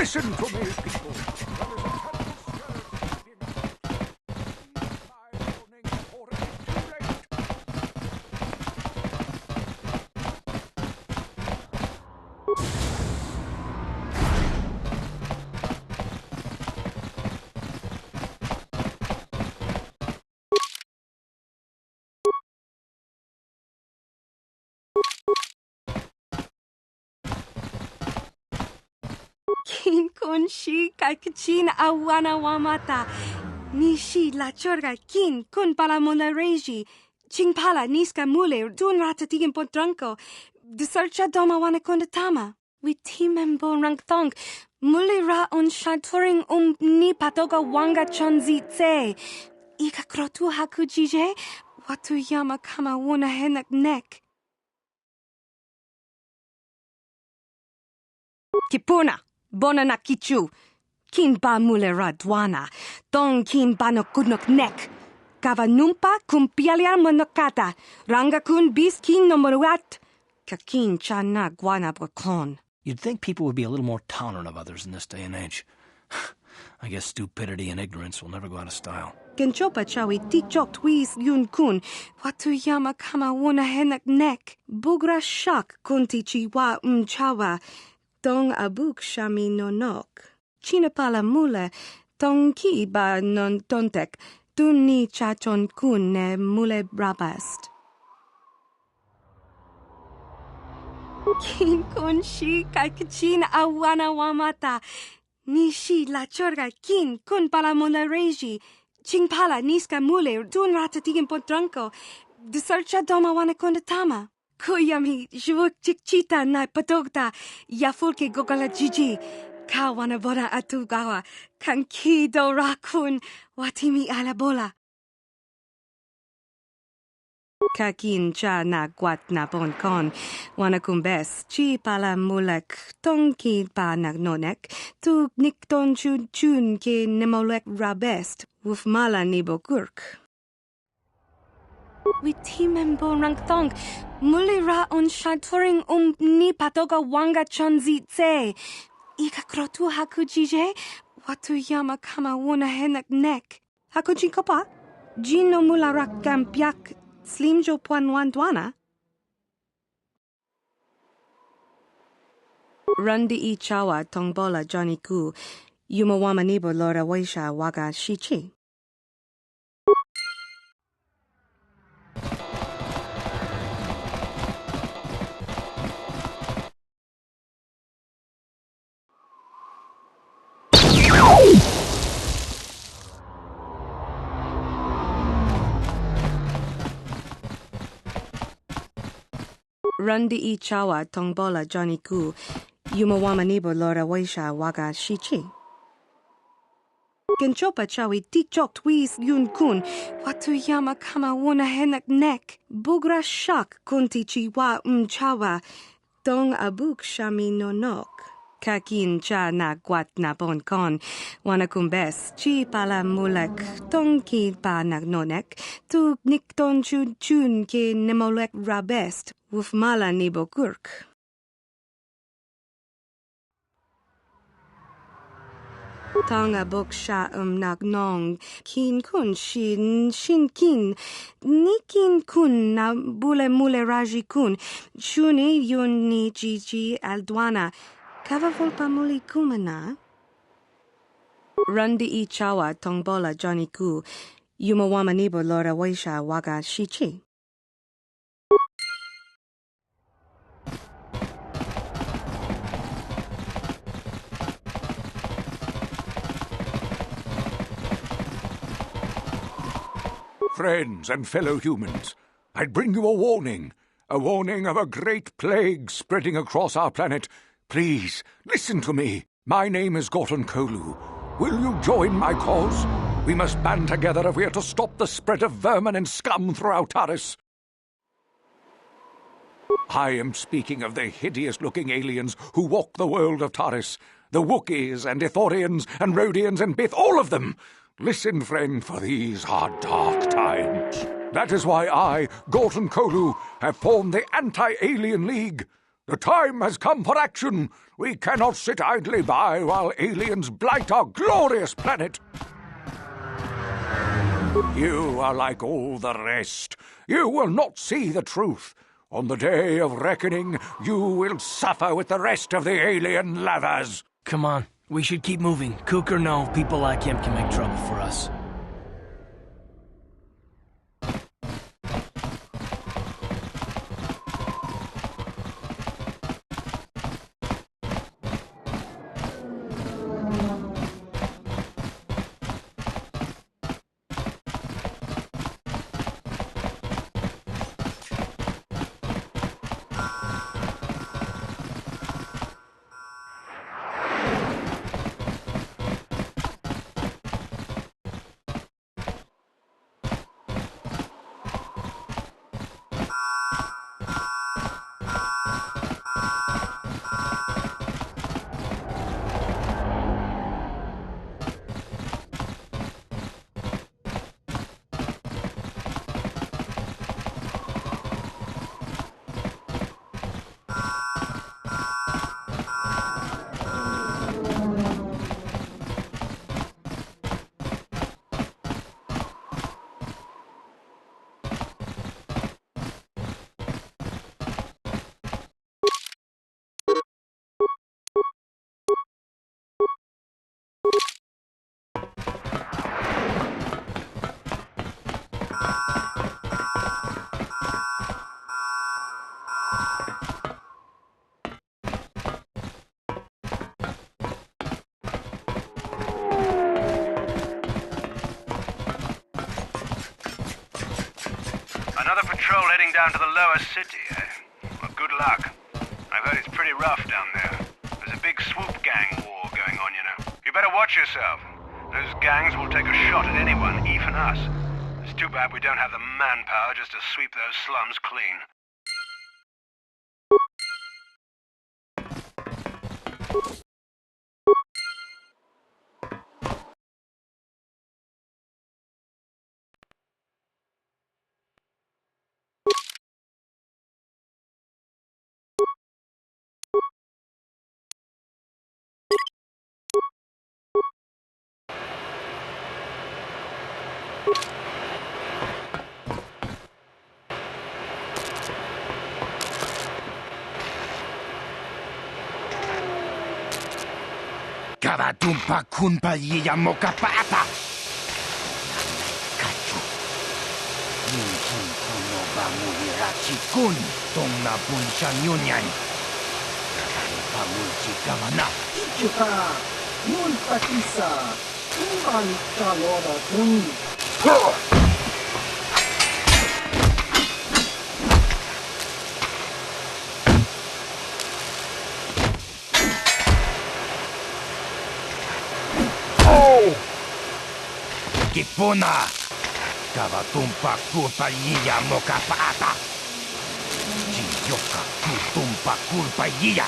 Listen to me, people. Kin kun shi kakchin awana wamata. Nishi la chorga kin kun pala mona reji. Ching pala niska mule dun rata tigin potranko. De searcha doma wana kondatama. We timembo rangthong. Mule ra on shaturing ni patoga wanga chonzi tse. Ika krotu hakujije. Watu yama kama wona henak nek. Kipuna. Bona na kichu. Kin ba mule ra dwana. Tong kin ba no kudnok nek. Kava numpa kumpialia monokata. Ranga kun bis kin no moruat. Kakin chana guana brakon. You'd think people would be a little more tolerant of others in this day and age. I guess stupidity and ignorance will never go out of style. Genchopa chawi tikchok twis yun kun. Watu yama kama wona henak nek. Bugra shak kunti chiwa chawa. Tong abuk shami nonok. Chinapala mule. Tong ki ba non tontek. Tun ni chachon kun ne mule brabast. Kin kun shi kakchin awana wamata. Nishi la chorga kin kun pala mona reji. Ching pala niska mule dun rata tigin potranko. De searcha doma wana kondatama. Kuyami jvuk chikchita na patogta. Yafulke gogala jiji. Kawana bona atugawa. Kankido rakun. Watimi alabola. Kakin cha na guat na bon kon. Wana kumbes. Chi pala mulek. Tonki pa nagnonek. Tu nikton chun chun ke nemolek rabest. Wuf mala nibo gurk. We timembo rangthong. Muli ra on shaturing ni patoga wanga chonzi tse. Ika krotu hakujije. Watu yama kama wona henak nek. Hakujin kopa? Jino mula rak gampiak. Slimjo puan dwana. Rundi I chawa tongbola Johnny ku. Yumawama nibo lora waisha waga shichi. Rundi I chawa tongbola Johnny ku. Yumawama nibo lora waisha waga shichi. Genchopa chawi tikchok twis yun kun. Watu yama kama wona henak nek. Bugra shak kunti chiwa chawa. Tong abuk shami nonok. Kakin cha na guat na bon kon. Wana kumbes. Chi pala mulek. Tong ki pa nagnonek. Tu nikton chun chun ke nemolek rabest. Wuf mala nibo gurk. Tonga bok sha nagnong. Kin kun shin kin. Ni kin kun na bule mule raji kun. Shuni yun ni jiji aldwana. Kava volpa muli kumana. Rundi I chawa tongbola Johnny ku. Yumawama nibo lora waisha waga shichi. Friends and fellow humans, I'd bring you a warning of a great plague spreading across our planet. Please, listen to me. My name is Gorton Kolu. Will you join my cause? We must band together if we are to stop the spread of vermin and scum throughout Taris. I am speaking of the hideous-looking aliens who walk the world of Taris. The Wookiees and Ithorians and Rhodians and Bith, all of them. Listen, friend, for these are dark times. That is why I, Gorton Kolu, have formed the Anti-Alien League. The time has come for action. We cannot sit idly by while aliens blight our glorious planet. You are like all the rest. You will not see the truth. On the day of reckoning, you will suffer with the rest of the alien lovers. Come on, we should keep moving. Kook or no, people like him can make trouble for us. Another patrol heading down to the Lower City, eh? Well, good luck. I've heard it's pretty rough down there. There's a big Swoop gang war going on, you know. You better watch yourself. Those gangs will take a shot at anyone, even us. It's too bad we don't have the manpower just to sweep those slums clean. Kavatumpa kunpa yiya mokapapa. Kachu. Ninkin kuno bamulirachi kun. Tongna bunsha nyunyan. Pamulchi kamana. Chichuka, nun patisa, uman chalora kun. Kipuna. Kavatumpa kulpa yiya mokapapa. Chiyoka kutumpa kulpa yiya.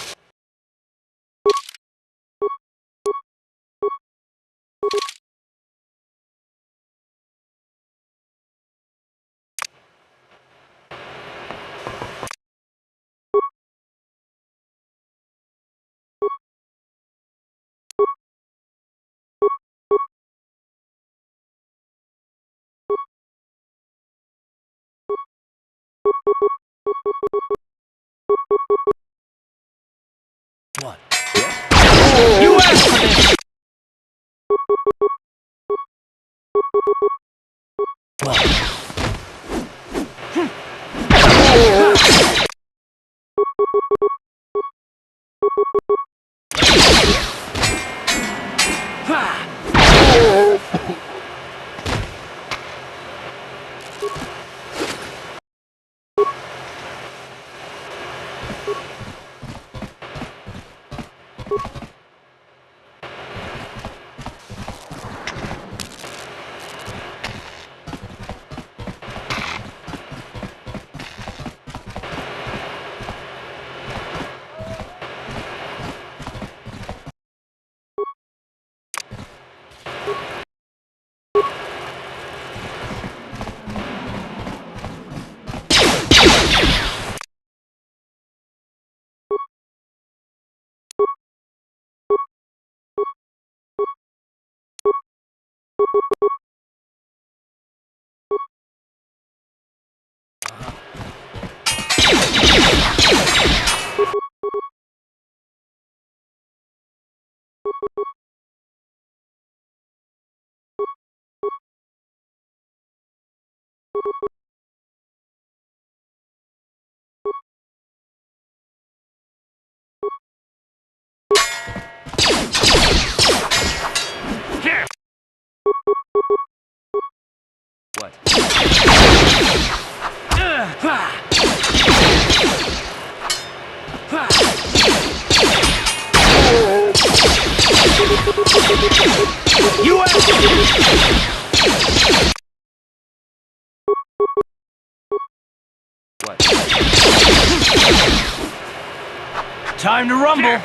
What? You asked for this! What? What? What? Time to rumble!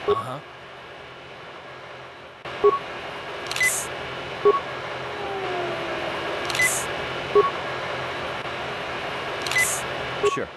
Uh-huh. Sure.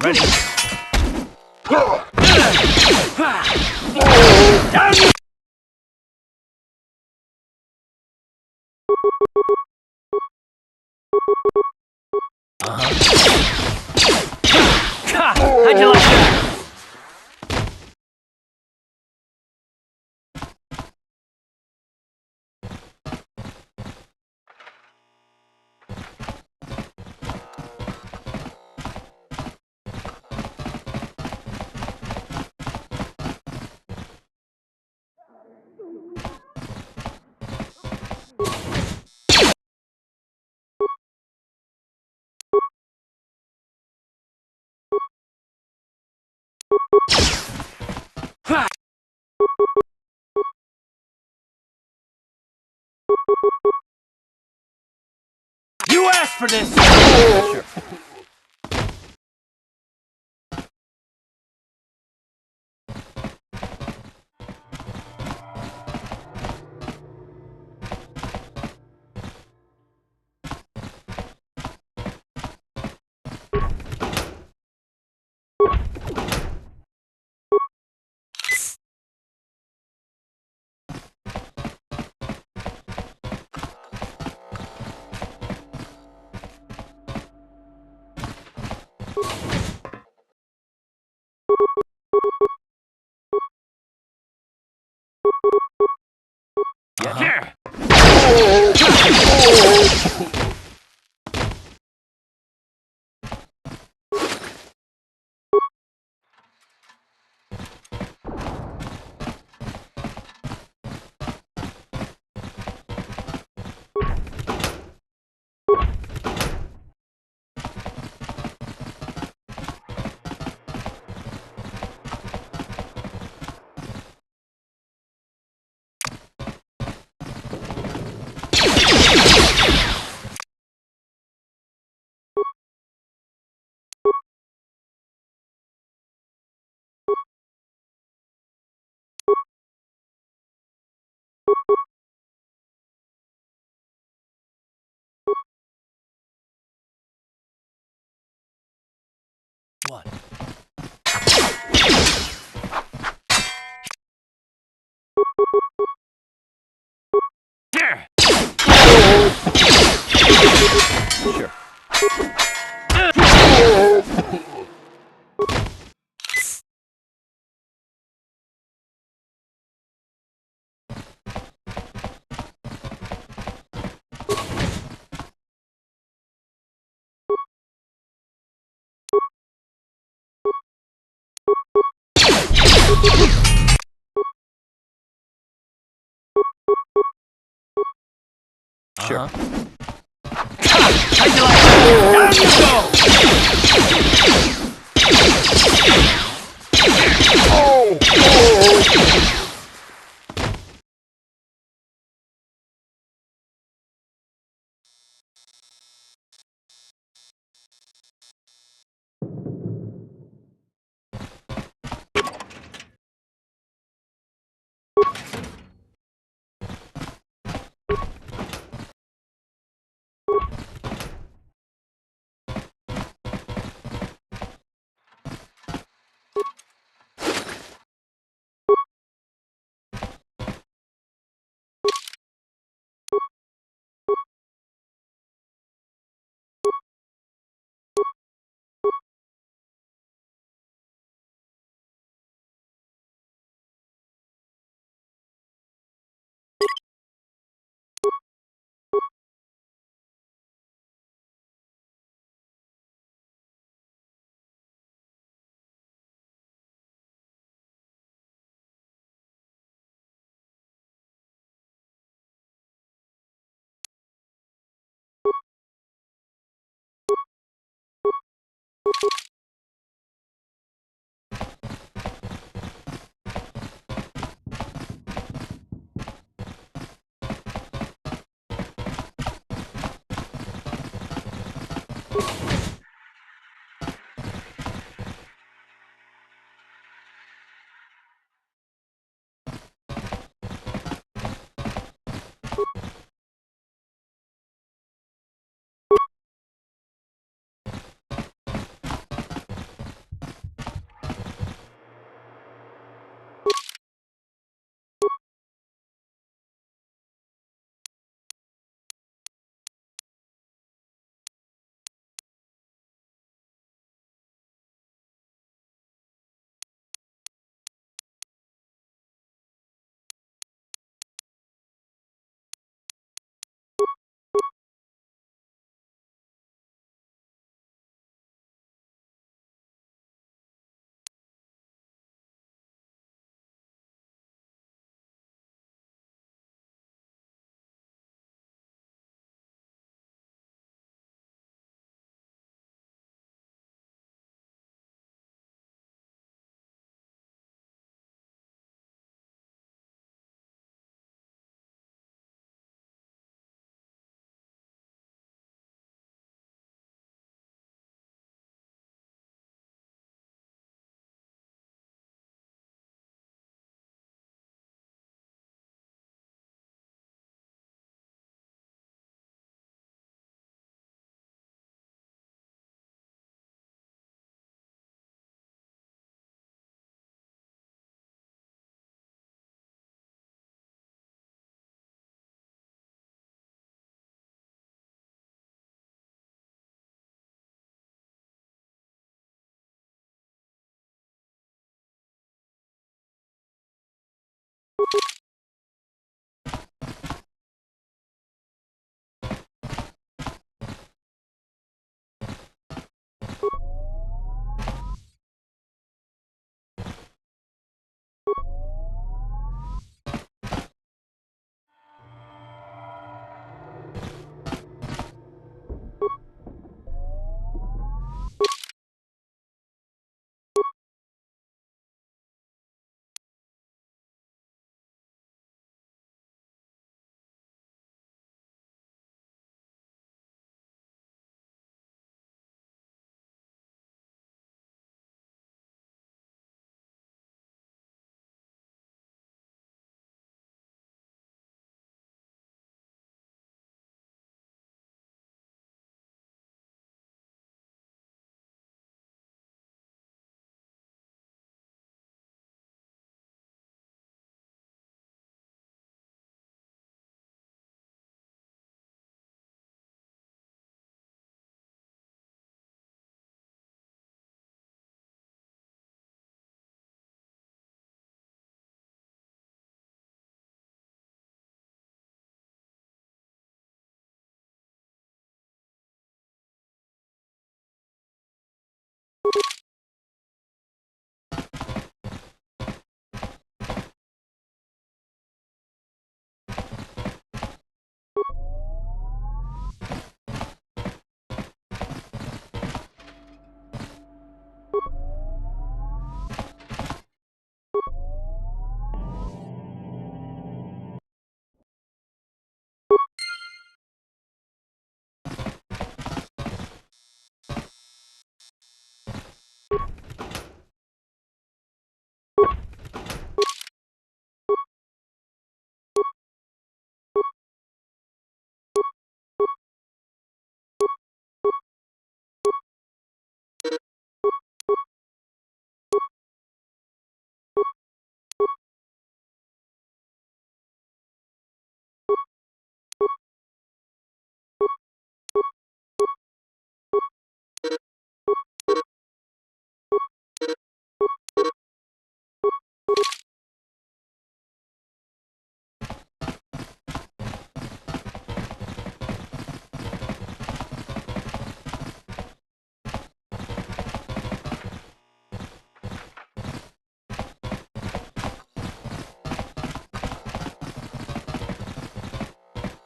Ready. Down you! How'd you like that? You asked for this! Sure. Yeah. What? Sure. Sure. How'd you like that? Down you go!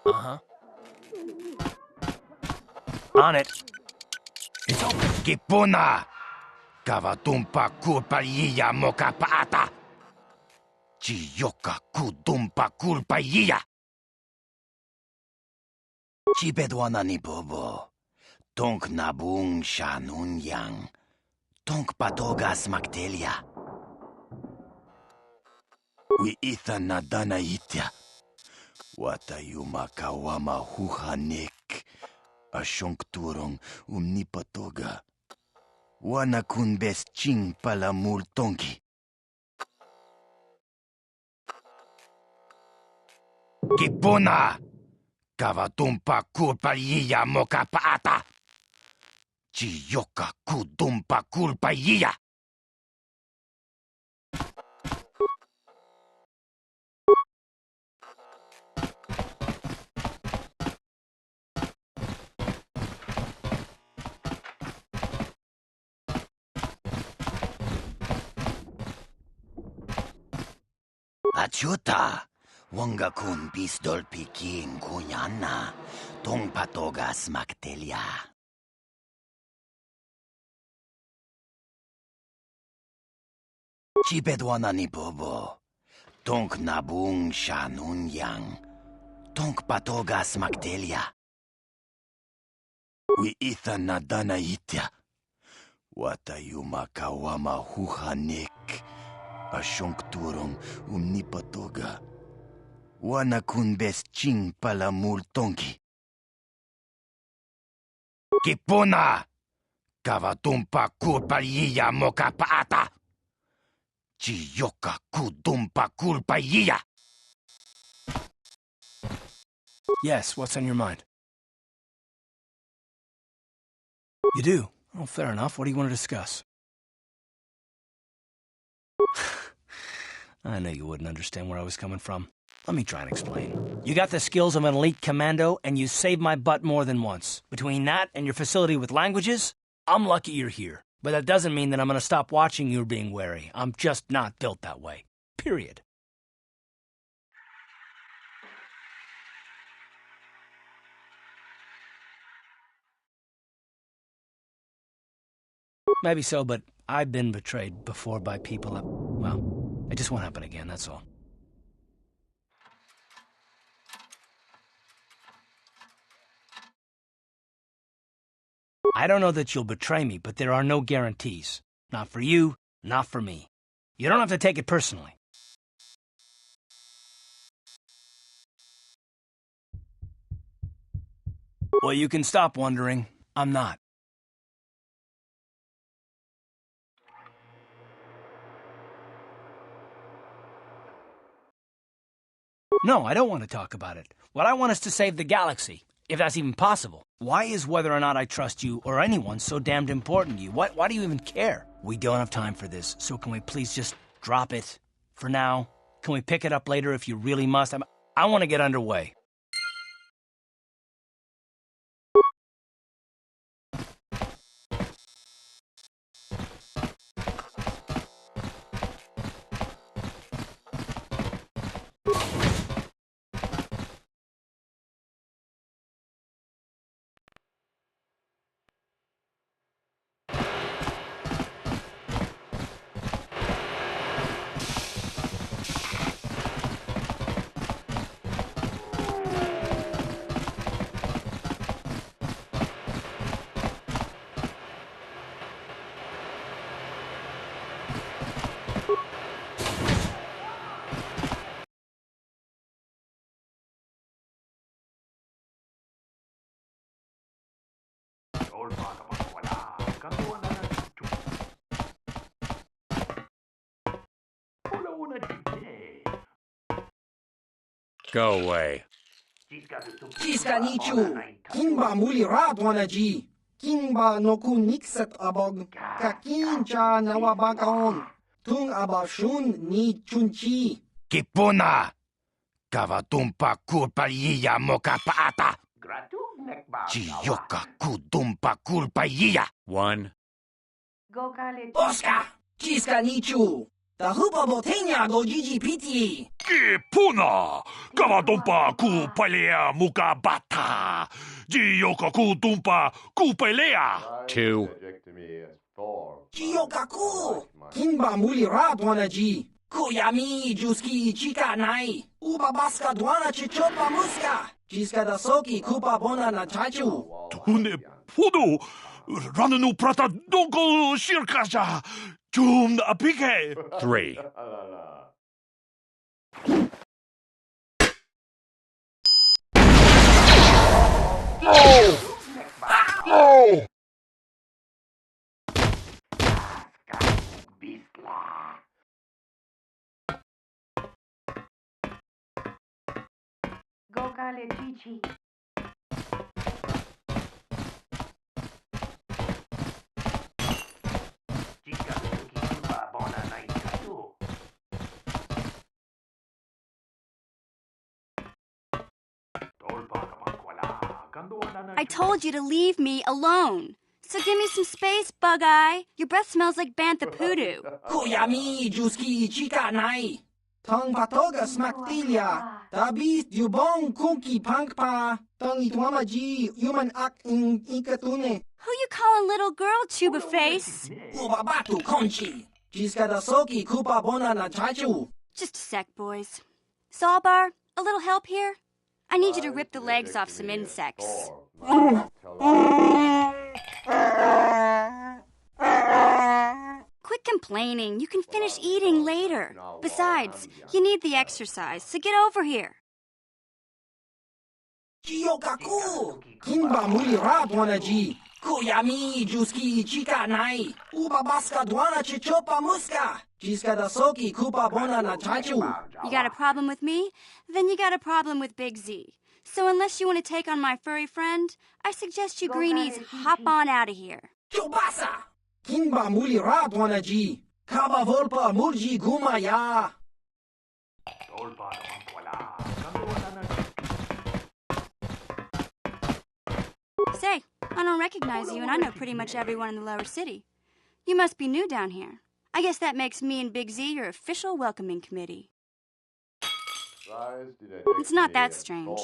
Uh-huh. On it. It's open. Kipuna! Kavatumpa kulpaliya mokapaata! Chiyoka kudumpa kulpaliya! Chibedwana ni bobo. Tonk nabung shanunyang. Tonk patogas maktelia. Wi itha nadana itya. Watayuma kawama huhanek. Asyong turong umnipatoga. Wana kun bes ching pala multongi. Kipuna! Kavatumpa kulpaliya mokapaata! Chiyoka kudumpa kulpaliya! Achuta! Wanga kun bisdol piking kunyana. Tong patogas maktelia. Chibedwana ni bobo. Tonk nabung shanunyang. Tonk patogas maktelia. Wi itha nadana itya. Watayuma kawama huhanek. Asyong turong umnipatoga. Wana kun bes ching pala multongi. Kipuna! Kavatumpa kulpaliya mokapaata! Chiyoka kudumpa kulpaliya! Yes, what's on your mind? You do? Oh, fair enough. What do you want to discuss? I knew you wouldn't understand where I was coming from. Let me try and explain. You got the skills of an elite commando, and you saved my butt more than once. Between that and your facility with languages, I'm lucky you're here. But that doesn't mean that I'm going to stop watching you being wary. I'm just not built that way. Period. Maybe so, but I've been betrayed before by people that, well, it just won't happen again, that's all. I don't know that you'll betray me, but there are no guarantees. Not for you, not for me. You don't have to take it personally. Well, you can stop wondering. I'm not. No, I don't want to talk about it. What I want is to save the galaxy, if that's even possible. Why is whether or not I trust you or anyone so damned important to you? Why do you even care? We don't have time for this, so can we please just drop it for now? Can we pick it up later if you really must? I want to get underway. Go away. Chiska nichu. Kimba muli rat wanaji. Kimba no kun nixet abog. Kakincha nawabakaon. Tung abashun ni chunchi. Kipuna! Kavatumpa kulpaliya mokapaata! Chiyoka kudumpa kulpaliya! One. Oscar! Chiska nichu. Tahupa botenya go GGPT. Ki puna! Kavatumpa ku palea muka bata! Jioka ku tumpa ku palea! 2. Jiyokaku. Kinba muli radwana ji. Kuyami juski chika nai. Uba baska dwana chichopa muska. Jiska da soki kupa bona na chachu. Tune podo! Rananu prata donko shirkasha! Jum apike! 3. Oh! Gokale Chichi. I told you to leave me alone. So give me some space, Bug-Eye. Your breath smells like bantha poodoo. Kuyami juski chika nai. Tong patoga smaktilia. Tabis dubong kunki pankpa. Tong itwama ji human ak in ikatune. Who you calling little girl, Chuba Face? Ubabatu konchi. Jiska da soki kupa bona na chachu. Just a sec, boys. Sawbar, a little help here? I need you to rip the legs off some insects. Quit complaining. You can finish eating later. Besides, you need the exercise, so get over here. Jiyokaku. Kinba muli radwana ji. Kuyami juski chika nai. Uba baska dwana chichopa muska. Jiska da soki kupa bona na chachu. You got a problem with me? Then you got a problem with Big Z. So unless you want to take on my furry friend, I suggest you greenies hop on out of here. Chubasa. Kinba muli radwana ji. Kaba volpa murji gumaya. Say, I don't recognize you, and I know pretty much everyone in the Lower City. You must be new down here. I guess that makes me and Big Z your official welcoming committee. It's not that strange.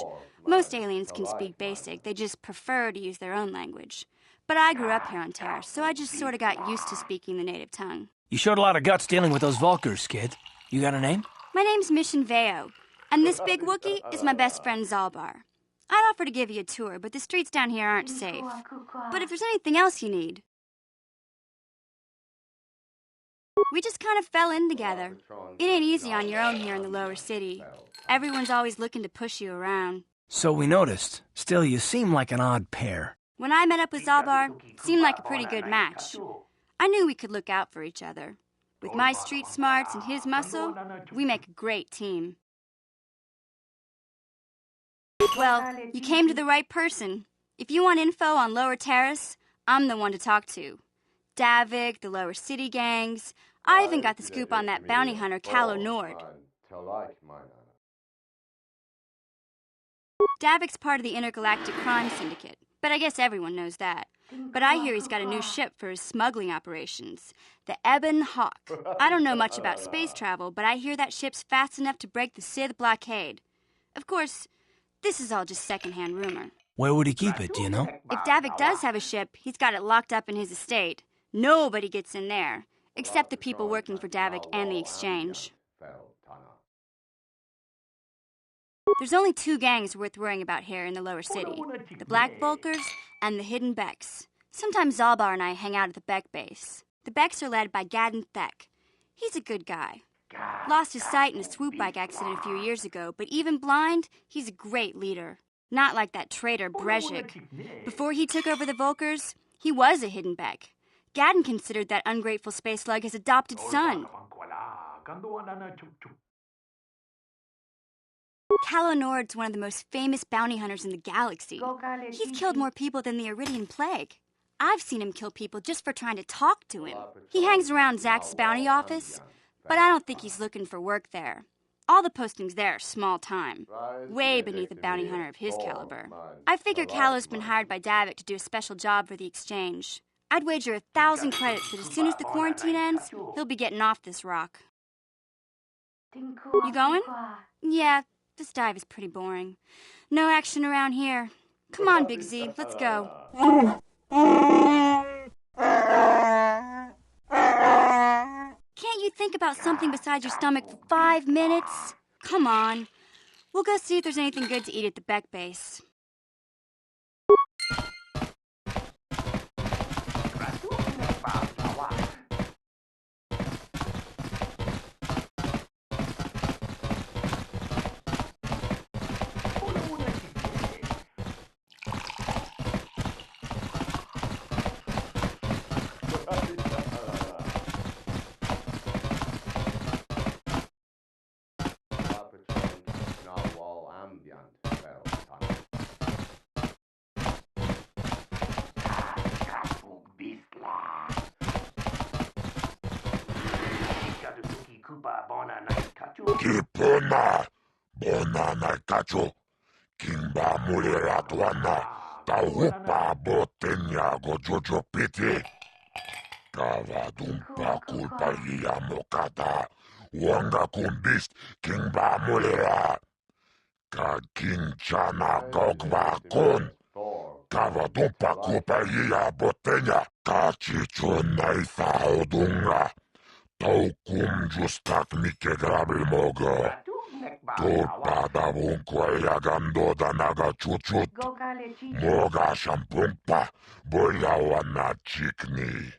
Most aliens can speak basic, they just prefer to use their own language. But I grew up here on Taris, so I just sort of got used to speaking the native tongue. You showed a lot of guts dealing with those Vulkars, kid. You got a name? My name's Mission Veo, and this big Wookiee is my best friend Zalbar. I'd offer to give you a tour, but the streets down here aren't safe. But if there's anything else you need... We just kind of fell in together. It ain't easy on your own here in the Lower City. Everyone's always looking to push you around. So we noticed. Still, you seem like an odd pair. When I met up with Zalbar, it seemed like a pretty good match. I knew we could look out for each other. With my street smarts and his muscle, we make a great team. Well, you came to the right person. If you want info on Lower Terrace, I'm the one to talk to. Davik, the Lower City gangs. I even got the scoop on that bounty hunter, Calo Nord. Davik's part of the Intergalactic Crime Syndicate, but I guess everyone knows that. But I hear he's got a new ship for his smuggling operations, the Ebon Hawk. I don't know much about space travel, but I hear that ship's fast enough to break the Sith blockade. Of course, this is all just secondhand rumor. Where would he keep it, do you know? If Davik does have a ship, he's got it locked up in his estate. Nobody gets in there, except the people working for Davik and the Exchange. There's only two gangs worth worrying about here in the Lower City, the Black Vulkars and the Hidden Becks. Sometimes Zalbar and I hang out at the Beck base. The Becks are led by Gadden Thek. He's a good guy. Lost his sight in a swoop bike accident a few years ago, but even blind, he's a great leader. Not like that traitor Brezhik. Before he took over the Vulkars, he was a Hidden Beck. Gadden considered that ungrateful space slug his adopted son. Calo Nord's one of the most famous bounty hunters in the galaxy. He's killed more people than the Iridian Plague. I've seen him kill people just for trying to talk to him. He hangs around Zach's bounty office, but I don't think he's looking for work there. All the postings there are small time, way beneath a bounty hunter of his caliber. I figure Calo's been hired by Davik to do a special job for the Exchange. I'd wager 1,000 credits that as soon as the quarantine ends, he'll be getting off this rock. You going? Yeah, this dive is pretty boring. No action around here. Come on, Big Z, let's go. Can't you think about something besides your stomach for 5 minutes? Come on. We'll go see if there's anything good to eat at the Beck base. Kipuna, Bonana Cacho, Kimba Muliratuana, Taupa Botenya Gojojo Piti, Cavadumpa Culpa Mokata, Wanga Kumbist, Kimba Mulira, Kakinchana Gogba Kun, Cavadumpa Culpa Botenya, Cachichuna Isaudunga. Taukum justak mike grabil mogo. Tulpa vunque gando da naga chuchut. Moga shampumpa, boyawana chikni.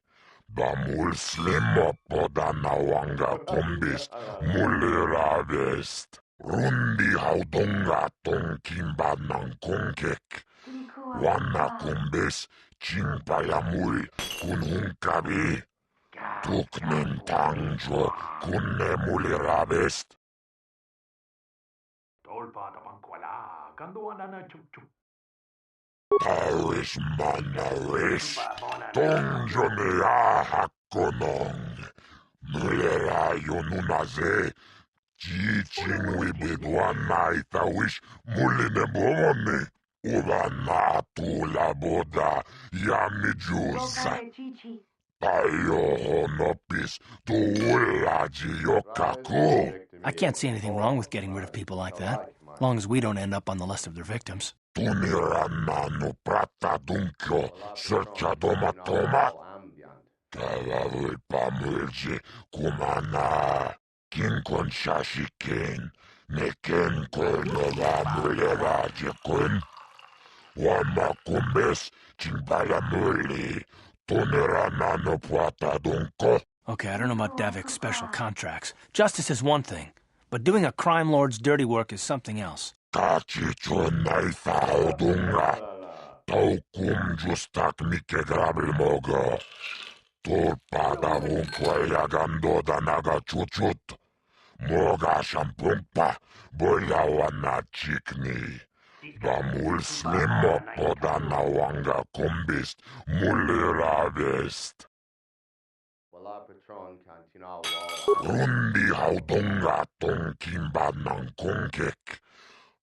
Ba mul slimo podana wanga kumbist, mulira vest. Rundi haudonga tonkimba nang kunkek. Wana kumbis, chingpa ya mul, kunhunkabi. Tuknen tangjo kunne mulira vest. Taris manaris, tongjo nea hakonong. Mulira yonunaze, chichin wibidwana itawish muline bomone. Ubana tu la boda yami juza. I can't see anything wrong with getting rid of people like that, as long as we don't end up on the list of their victims. Okay, I don't know about Davik's special contracts. Justice is one thing, but doing a crime lord's dirty work is something else. Moga shampumpa, boyawana chikni. Bamul slimo podana wanga kumbist, mulira vest. Rundi haudonga tonkimba nang kunkek.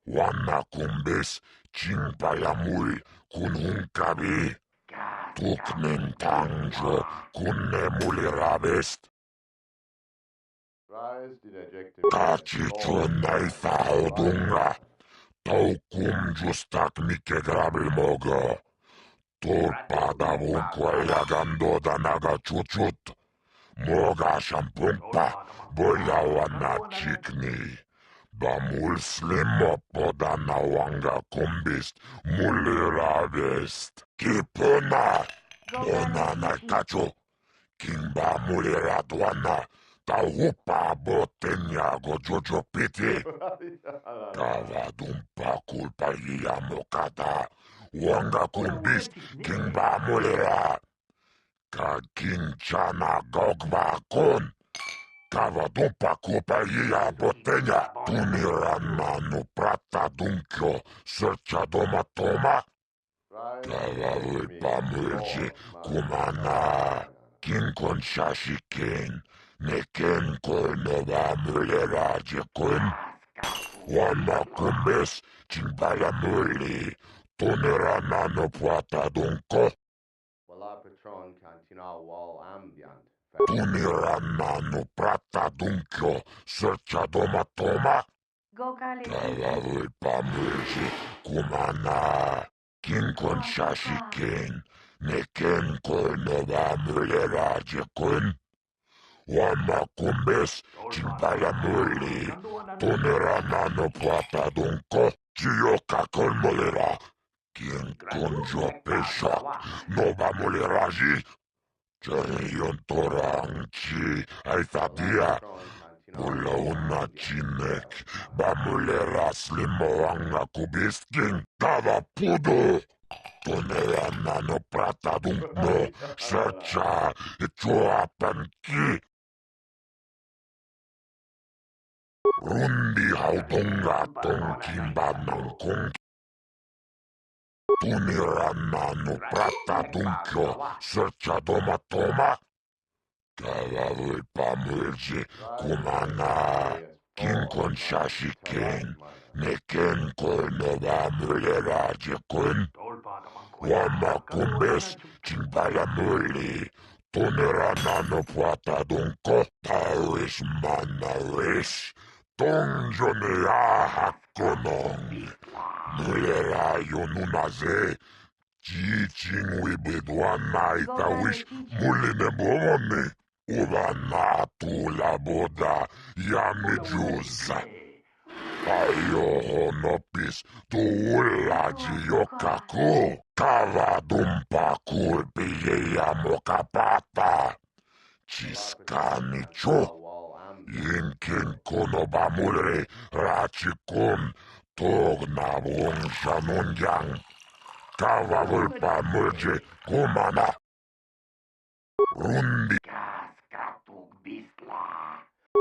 Wana kumbis, chingpayamul, kunhunkabi. Tuknen tangjo, kunne mulira vest. Kachichuna isaudunga. Taukum justak mike grabil mogo. Tulpa vunque gando da naga chuchut. Moga shampumpa, boyawana chikni. Ba mul slimo podana wanga kumbist, mulira vest. Kipuna, bonana kacho, kimba mulira dwana. Taupa botenya gojojo piti. Cavadumpa culpa mokata. Wanga kumbist, kimba mulira. Kakinchana gogba kun. Cavadumpa culpa botenya. Tunirana no prata dunkyo, searcha doma toma. Cavadumpa mulji kumana. Kinkon shashikin. Neken kolnova mulera jekun. Wana kumbes, chingbala muli. Tunerana no puata dunko. Wala patron cantina wall ambient. Tunirananu prata dunkyo sercha doma toma. Kavavul pamulji kumana. Kinkon shashiken. Neken kolnova muleraje kun. Wama kumbes chimpala muli. Tunirananu prata dunko. Chiyoka kolmolera. Kinkon jo peshak. Nova muleraji. Yon torang chi aithadia. Pulauna chinek. Bamulera slimoanga kubisking. Tava pudo. Tonera nano prata dunkno. Searcha. Ichoapan ki. Rundi haudonga tong kimba nangkong. Tuniranano prata dunkyo. Searcha doma toma. Kavavul pamulji kumana. Kinkon shashiken. Neken kolnova muleraje kun. Wama kumbes chimpala muli. Toneranano prata dunko. Taris manaris. Tongjonea hakonong. Mulera yonunaze. Chichin wibedwana itawish muline bomone. Uvana tu la boda yamijuza. Ayo honopis tu ulaji yokaku. Kava dumpa kulpiye yamokapata. Chiskani cho. Yinkin konobamure rachikun. Togna wong shanunjang. Kava vulpa murje kumana. Rundi.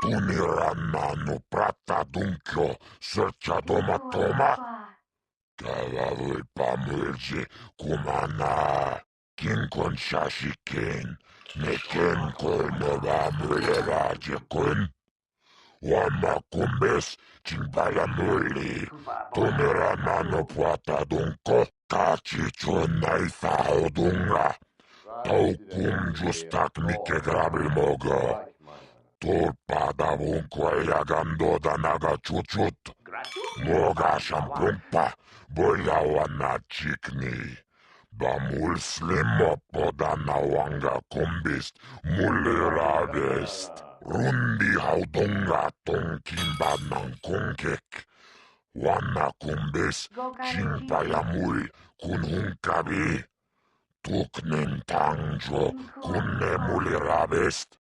Tuniranano prata dunkyo sercha doma toma. Kava vulpa murje kumana. Kinkon shashiken. Neken kolnova muleraje kun. Wama kumbes chimpala muli. Tuniranano prata dunko. Kachichon naitha odunga. Taukum justak mike grabil mogo. Tulpada vunko yagando danaga chuchut. Moga shampumpa. Boyawana chikni. Bamul slimo podana wanga kumbist. Mulera vest. Rundi haudunga tonkimba nangkongkek. Wana kumbis chimpayamul kunhunkabi. Tuknen tangjo kunne mulera vest.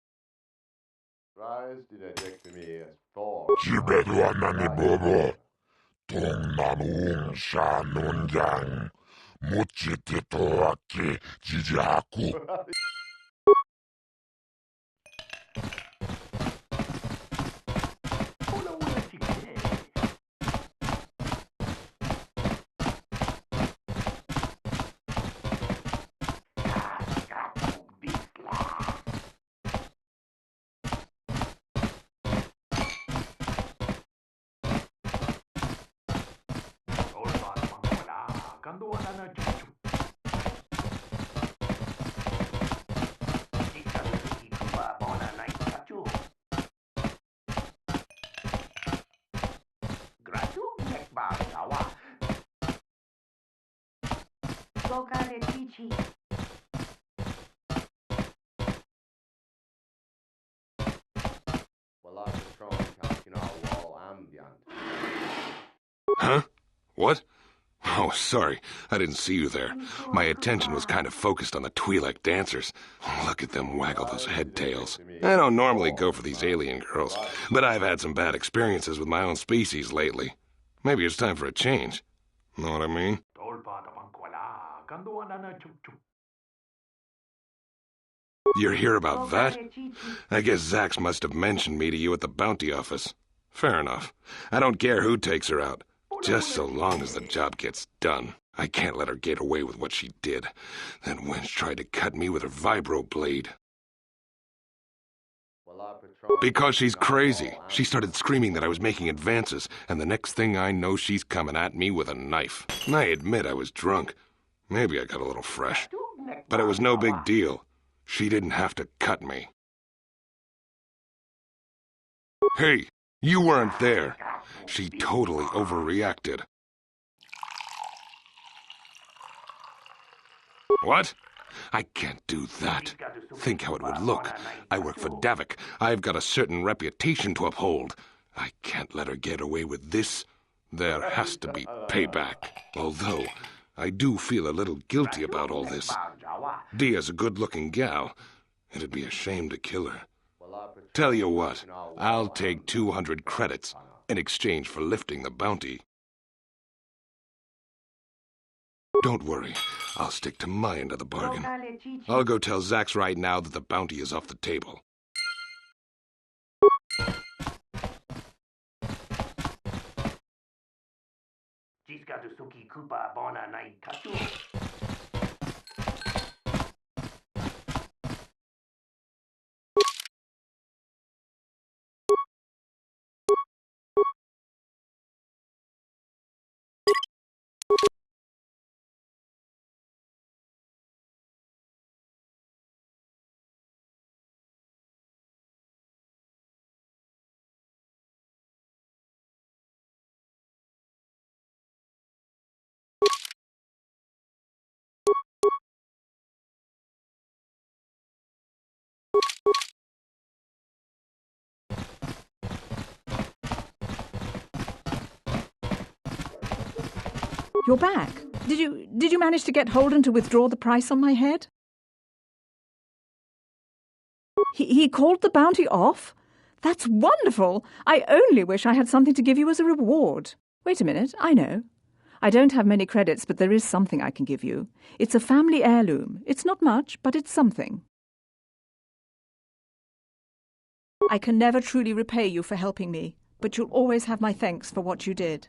Chibedwana ni bobo. Tong nanung sha nunjang. Muchitito aki jijaku. Huh? What? Oh, sorry. I didn't see you there. My attention was kind of focused on the Twi'lek dancers. Look at them waggle those head tails. I don't normally go for these alien girls, but I've had some bad experiences with my own species lately. Maybe it's time for a change. Know what I mean? You're here about that? I guess Zax must have mentioned me to you at the bounty office. Fair enough. I don't care who takes her out, just so long as the job gets done. I can't let her get away with what she did. That wench tried to cut me with her vibro blade. Because she's crazy. She started screaming that I was making advances, and the next thing I know, she's coming at me with a knife. I admit I was drunk. Maybe I got a little fresh. But it was no big deal. She didn't have to cut me. Hey, you weren't there. She totally overreacted. What? I can't do that. Think how it would look. I work for Davik. I've got a certain reputation to uphold. I can't let her get away with this. There has to be payback. Although, I do feel a little guilty about all this. Dia's a good-looking gal. It'd be a shame to kill her. Tell you what, I'll take 200 credits in exchange for lifting the bounty. Don't worry, I'll stick to my end of the bargain. I'll go tell Zax right now that the bounty is off the table. You're back. Did you manage to get Holden to withdraw the price on my head? He called the bounty off? That's wonderful! I only wish I had something to give you as a reward. Wait a minute, I know. I don't have many credits, but there is something I can give you. It's a family heirloom. It's not much, but it's something. I can never truly repay you for helping me, but you'll always have my thanks for what you did.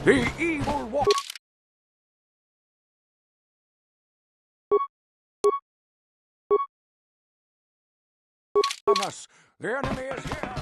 The evil one. Us. The enemy is here.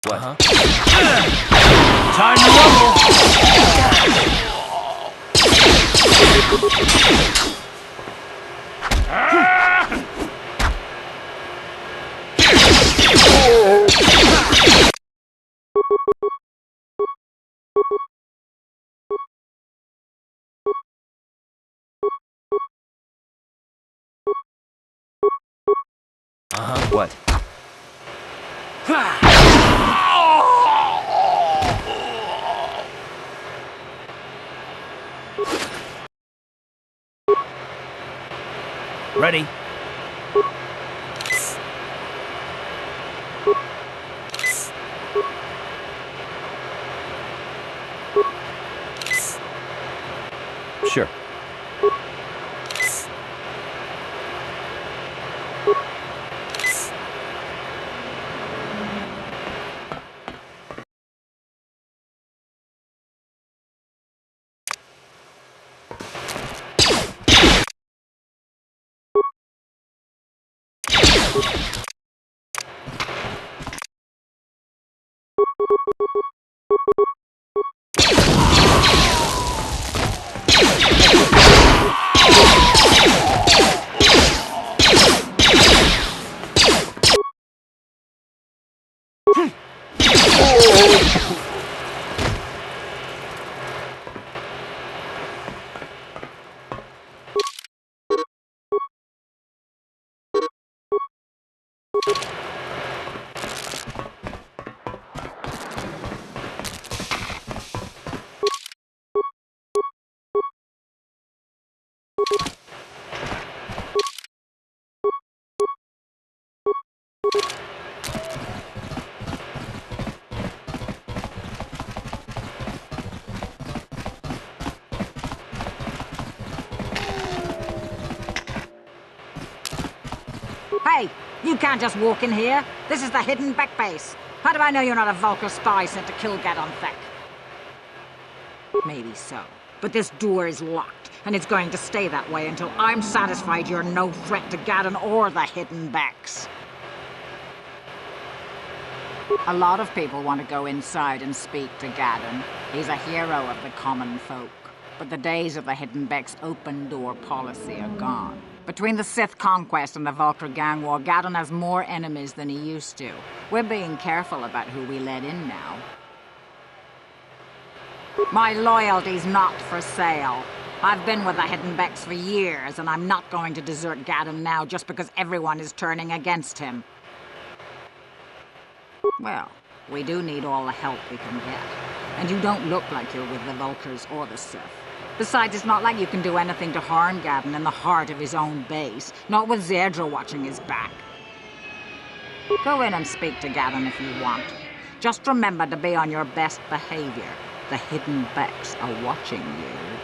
What? Time to rumble! What? Ready? Sure. Hey, you can't just walk in here. This is the hidden back base. How do I know you're not a Vulcar spy sent to kill Gadon Thek? Maybe so. But this door is locked, and it's going to stay that way until I'm satisfied you're no threat to Gadon or the hidden backs. A lot of people want to go inside and speak to Gadon. He's a hero of the common folk. But the days of the hidden back's open door policy are gone. Between the Sith conquest and the Vulcar gang war, Gadon has more enemies than he used to. We're being careful about who we let in now. My loyalty's not for sale. I've been with the hidden backs for years, and I'm not going to desert Gadon now just because everyone is turning against him. Well, we do need all the help we can get. And you don't look like you're with the Vulcars or the Sith. Besides, it's not like you can do anything to harm Gadon in the heart of his own base, not with Zedra watching his back. Go in and speak to Gadon if you want. Just remember to be on your best behavior. The hidden backs are watching you.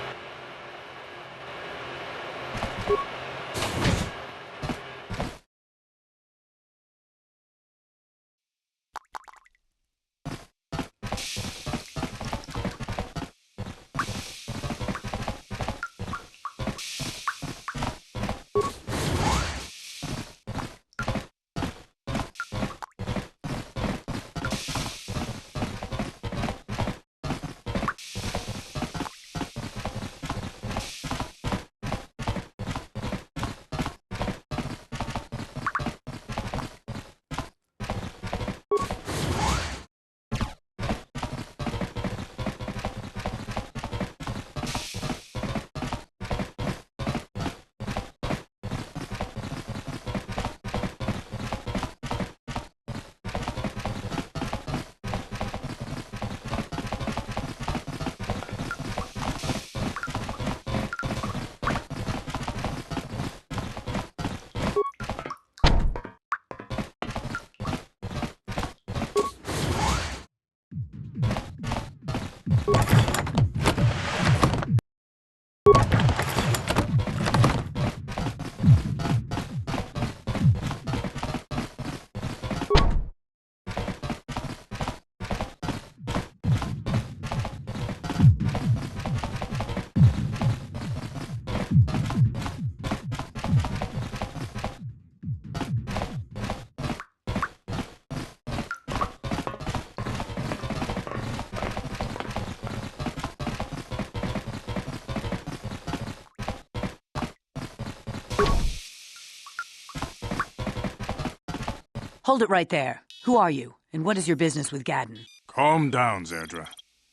Hold it right there. Who are you, and what is your business with Gadon? Calm down, Zedra.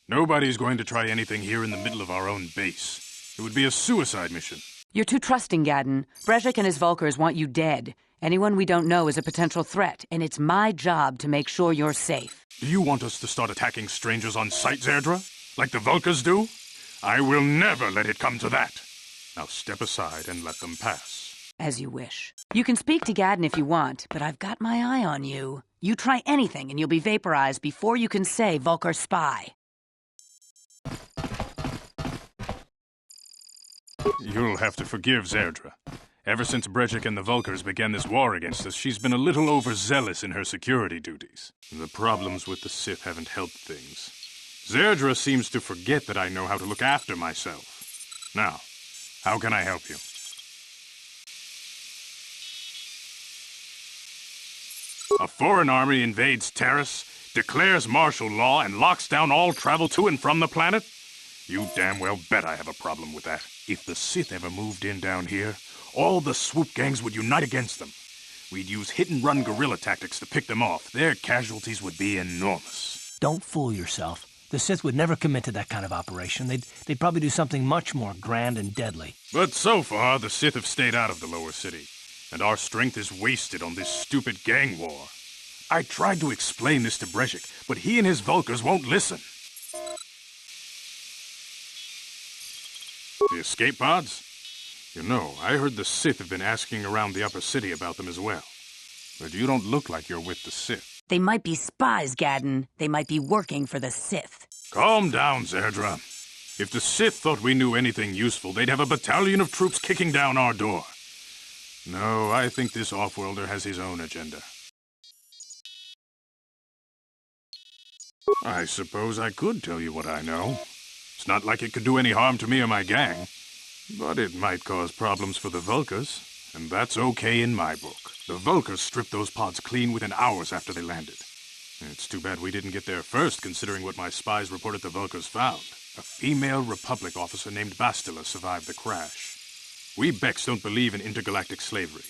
Nobody's going to try anything here in the middle of our own base. It would be a suicide mission. You're too trusting, Gadon. Brejik and his Vulcars want you dead, Anyone we don't know is a potential threat, and it's my job to make sure you're safe. Do you want us to start attacking strangers on sight, Zerdra? Like the Vulkars do? I will never let it come to that. Now step aside and let them pass. As you wish. You can speak to Gadden if you want, but I've got my eye on you. You try anything and you'll be vaporized before you can say Vulkar spy. You'll have to forgive Zerdra. Ever since Brejik and the Vulkars began this war against us, she's been a little overzealous in her security duties. The problems with the Sith haven't helped things. Zerdra seems to forget that I know how to look after myself. Now, how can I help you? A foreign army invades Taris, declares martial law, and locks down all travel to and from the planet? You damn well bet I have a problem with that. If the Sith ever moved in down here, all the Swoop gangs would unite against them. We'd use hit-and-run guerrilla tactics to pick them off. Their casualties would be enormous. Don't fool yourself. The Sith would never commit to that kind of operation. They'd probably do something much more grand and deadly. But so far, the Sith have stayed out of the Lower City, and our strength is wasted on this stupid gang war. I tried to explain this to Brejik, but he and his Vulkars won't listen. The escape pods? You know, I heard the Sith have been asking around the Upper City about them as well. But you don't look like you're with the Sith. They might be spies, Gadden. They might be working for the Sith. Calm down, Zerdra. If the Sith thought we knew anything useful, they'd have a battalion of troops kicking down our door. No, I think this off-worlder has his own agenda. I suppose I could tell you what I know. It's not like it could do any harm to me or my gang. But it might cause problems for the Vulkars, and that's okay in my book. The Vulkars stripped those pods clean within hours after they landed. It's too bad we didn't get there first, considering what my spies reported the Vulkars found. A female Republic officer named Bastila survived the crash. We Beks don't believe in intergalactic slavery,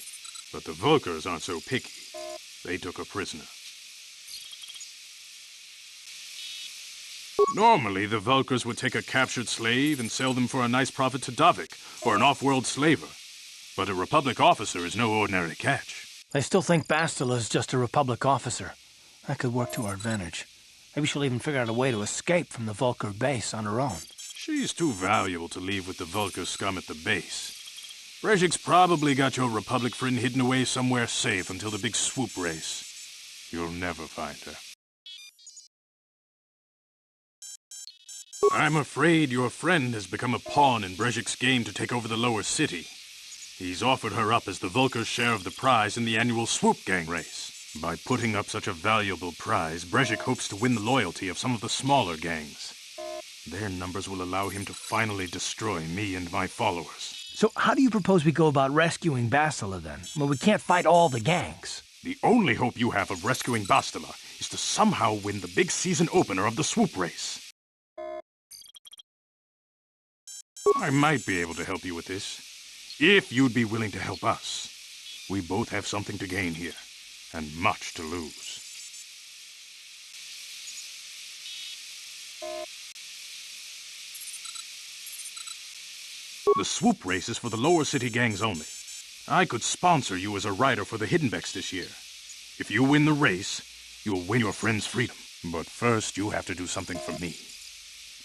but the Vulkars aren't so picky. They took her prisoner. Normally, the Vulkars would take a captured slave and sell them for a nice profit to Davik, or an off-world slaver. But a Republic officer is no ordinary catch. I still think Bastila is just a Republic officer. That could work to our advantage. Maybe she'll even figure out a way to escape from the Vulkar base on her own. She's too valuable to leave with the Vulkar scum at the base. Brejik's probably got your Republic friend hidden away somewhere safe until the big swoop race. You'll never find her. I'm afraid your friend has become a pawn in Brejik's game to take over the Lower City. He's offered her up as the Vulkar's share of the prize in the annual Swoop gang race. By putting up such a valuable prize, Brejik hopes to win the loyalty of some of the smaller gangs. Their numbers will allow him to finally destroy me and my followers. So how do you propose we go about rescuing Bastila, then? Well, we can't fight all the gangs. The only hope you have of rescuing Bastila is to somehow win the big season opener of the Swoop race. I might be able to help you with this, if you'd be willing to help us. We both have something to gain here, and much to lose. The Swoop race is for the Lower City gangs only. I could sponsor you as a rider for the Hidden Becks this year. If you win the race, you'll win your friend's freedom. But first, you have to do something for me.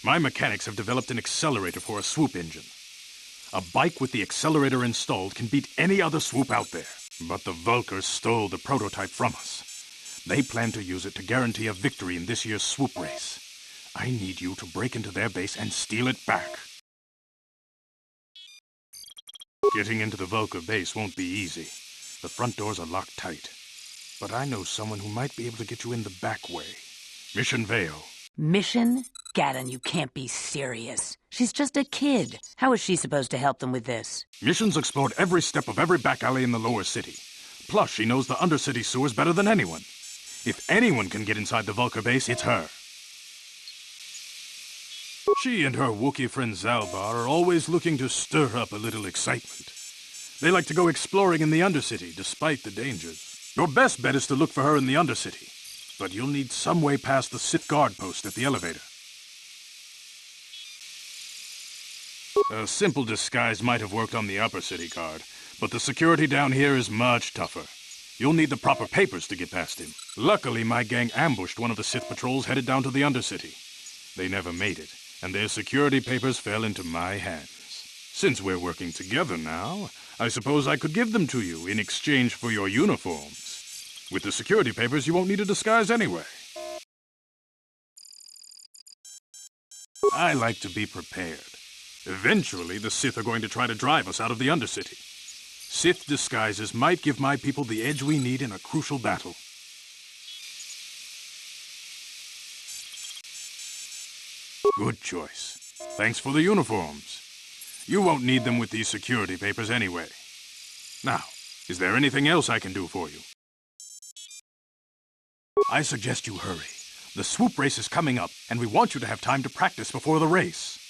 My mechanics have developed an accelerator for a swoop engine. A bike with the accelerator installed can beat any other swoop out there. But the Vulkars stole the prototype from us. They plan to use it to guarantee a victory in this year's swoop race. I need you to break into their base and steal it back. Getting into the Vulkar base won't be easy. The front doors are locked tight. But I know someone who might be able to get you in the back way. Mission Veo. Mission? Gadden, you can't be serious. She's just a kid. How is she supposed to help them with this? Mission's explored every step of every back alley in the Lower City. Plus, she knows the Undercity sewers better than anyone. If anyone can get inside the Vulkar base, it's her. She and her Wookiee friend Zalbar are always looking to stir up a little excitement. They like to go exploring in the Undercity, despite the dangers. Your best bet is to look for her in the Undercity. But you'll need some way past the Sith guard post at the elevator. A simple disguise might have worked on the upper city guard, but the security down here is much tougher. You'll need the proper papers to get past him. Luckily, my gang ambushed one of the Sith patrols headed down to the Undercity. They never made it, and their security papers fell into my hands. Since we're working together now, I suppose I could give them to you in exchange for your uniforms. With the security papers, you won't need a disguise anyway. I like to be prepared. Eventually, the Sith are going to try to drive us out of the Undercity. Sith disguises might give my people the edge we need in a crucial battle. Good choice. Thanks for the uniforms. You won't need them with these security papers anyway. Now, is there anything else I can do for you? I suggest you hurry. The swoop race is coming up, and we want you to have time to practice before the race.